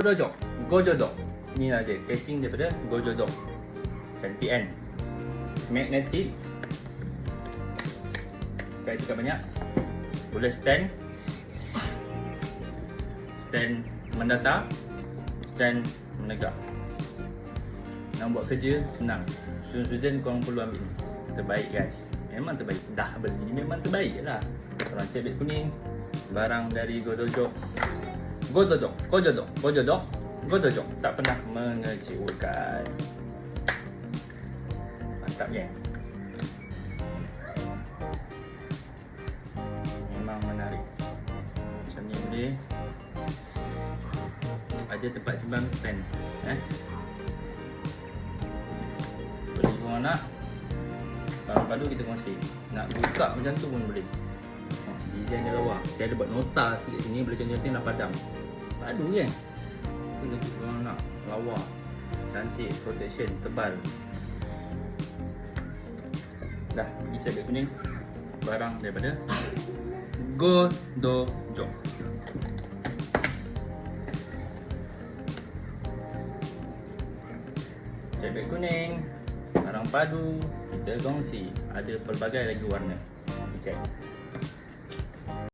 Gojodok, Gojodok. Ni lah dia, casing daripada Gojodok. Cantik kan? Magnetic. Tak cakap banyak. Boleh stand. Stand mendatar, stand menegak. Nak buat kerja senang. Student korang perlu ambil ni. Terbaik guys. Memang terbaik. Dah beli memang terbaik lah. Korang cek beg kuning. Barang dari Gojodok. Gojodok, Gojodok, Gojodok, Gojodok. Tak pernah mengecewakan. Mantap geng. Memang menarik. Macam ni boleh. Ada tempat simpan pen. Boleh korang nak. Kalau padu kita kongsi. Nak buka macam tu pun boleh. Design dia lawa. Saya ada buat nota sikit kat sini. Boleh contoh-contoh nak padam. Padu kan? Kena tu korang nak. Lawa. Cantik. Protection. Tebal. Dah. Pergi cek beg kuning. Barang daripada Gojodok. Cek beg kuning. Barang padu. Kita kongsi. Ada pelbagai lagi warna. Cek.